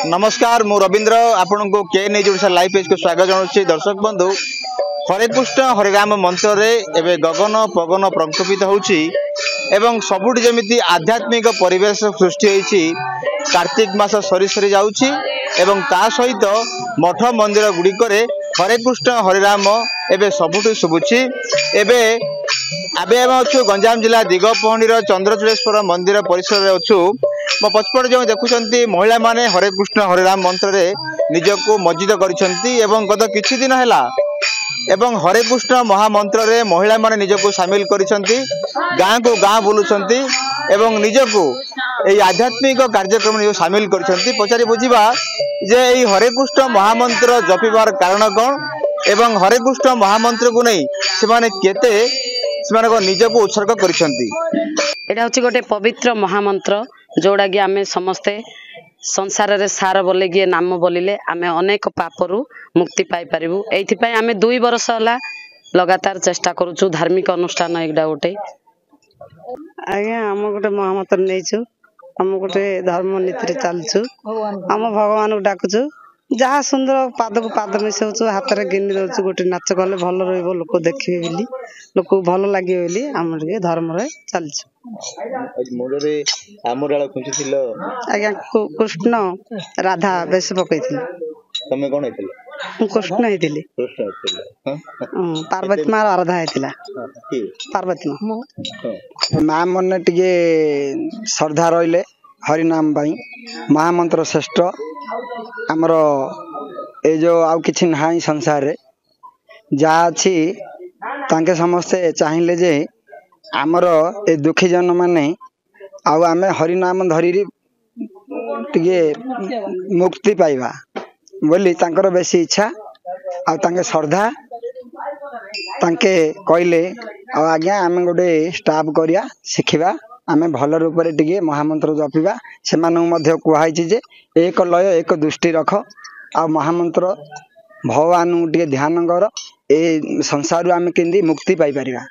नमस्कार मु रवींद्र आपण को के न्यूज ओडिशा लाइव पेज को स्वागत जनाऊँ। दर्शक बंधु हरे कृष्ण हरे राम मंत्र रे एबे गगन पवन प्रकम्पित होउची एवं सबुठ जमिति आध्यात्मिक परिवेश सृष्टि होइची। कार्तिक मास सरी सरी जाउची एवं ता सहित मठ मंदिर गुड़िकरे हरे कृष्ण हरे राम एबे सबुठ शुभुची। एबे आबे हम अच्छु गंजाम जिला दिगपहंडी चंद्रचूड़ेश्वर मंदिर परिसर रे अच्छु। मो पछपड़ जो देखुंत महिला माने हरे कृष्ण हरे राम मंत्र रे निजको मस्जिद करिसेंती एवं गत किछि दिन हैला एवं हरे कृष्ण महामंत्र रे महिला माने निजको शामिल करिसेंती। गाँ को गाँ बुलुछंती एवं निजको एई आध्यात्मिक कार्यक्रम में शामिल करिसेंती। पचारि बुझिबा जे एई हरे कृष्ण महामंत्र जपिबार कारण कोन एवं हरे कृष्ण महामंत्र को नहीं से माने केते से निजको उत्सर्ग करिसेंती। एटा होची गोटे पवित्र महामंत्र जोड़ा कि आमे समस्ते संसार रे सार बोले कि नाम बोलिले आमे अनेक पापरु मुक्ति पाई परिबु। एथि पय आमे 2 वर्ष होला लगातार चेष्टा करूछु। धार्मिक अनुष्ठान एकडा गोटे आज्ञा आम गोटे महामंत्र नहींचु आम गोटे धर्म नीति चलचु आम भगवान को डाकुचु जहाँ सुंदर पाद को पाद मिसाऊँ हाथ में गिनी दौर गोटे नाच कले भल रोक देखिए बोली लोक भल लगे बोली आम धर्म चलचु। आज्ञा कृष्ण राधा बेश पकई तमे कोन कृष्ण होती पार्वती माँ आराधा होता पार्वती माँ मन टे श्रद्धा रहिले हरिनाम महामंत्र श्रेष्ठ आमर ए जो आउ किछि नाही संसार रे जहाँ अच्छी तांके समस्ते चाहिए जे आमर ए दुखी जन माने आउ आमे हरिनाम धरी टिके मुक्ति पाइबा बोली तांकर बेसी इच्छा आ तांके श्रद्धा तांके कहले आ आज्ञा आमे गोटे स्टाफ करिया शिखिबा आमे भल रूप रे टिके महामंत्र जपिबा से कहुई जे एक लय एक दृष्टि रख आ महामंत्र भगवान टे ध्यान कर ए संसार आमे केंदी मुक्ति पाई परिबा।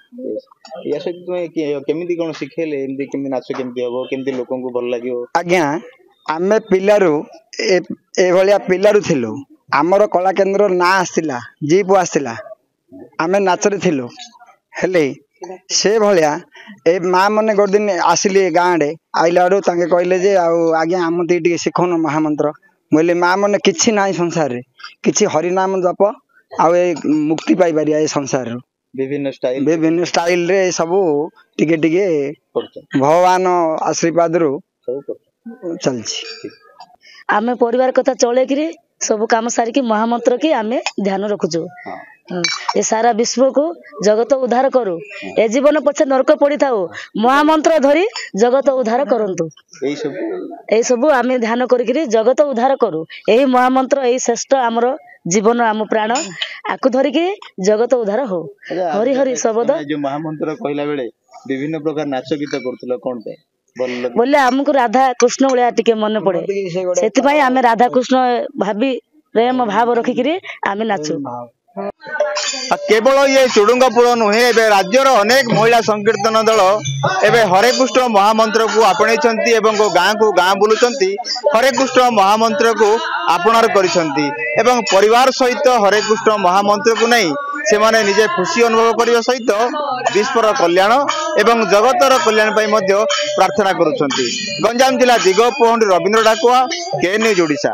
या सहित केमिति कोन सिखेले एमदी केमिति नाच केमिति हबो केमिति लोकन को भल लागियो। आज्ञा आमे पिलारू ए भलिया पिलारू थिलु हमर कला केंद्र ना आसिला जीप आसिला आमे नाचरे थिलु हेले से भलिया ए माँ मने गोटे दिन आसिले गाँव रे आइला तांके कहले जे आज्ञा आम टे शिखौन महामंत्र बोले माँ मने किछि नाही संसार रे किछि हरिनाम जप आ मुक्ति पाई पारिया ए संसार विभिन्न स्टाइल रे सबू टिके टिके भगवान आशीर्वाद रु चलछि। आमे परिवार कथा चले कि सब काम सारिकी महामंत्र की आमे ध्यान रखुछु। ए सारा विश्व को जगत उद्धार करू ए जीवन पछे नरक पड़ी थाओ महामंत्र धरी जगत उद्धार करंतु ए सब आमे ध्यान करिकरी जगत उद्धार करू। एही महामंत्र एही श्रेष्ठ हमर जीवन आम प्राण आकु धरिकी जगत उद्धार हो। हरि हरि शब्द जो महामंत्र कहला बेले विभिन्न प्रकार नाच गीत करथुलो कोन पे बोले हमको राधा कृष्ण भलिया टिके मन पड़े सेति पई आमे राधा कृष्ण भाबी प्रेम भाव रखिकरी आमे नाचू। केवल ये चुडुंगपुर नुहे राज्यर अनेक महिला संकीर्तन दल एवं हरे कृष्ण महामंत्र को आपणे गाँ को गाँ बुलुचंती हरे कृष्ण महामंत्र को आपणार करिसंती एवं परिवार सहित हरे कृष्ण महामंत्र को नहीं से माने निजे खुशी अनुभव करने सहित विश्वर कल्याण एवं जगतर कल्याण पाई मध्य प्रार्थना करुछंती। गंजाम जिला दिगपहंडी रवींद्र डाकुआ के न्यूज ओडिशा।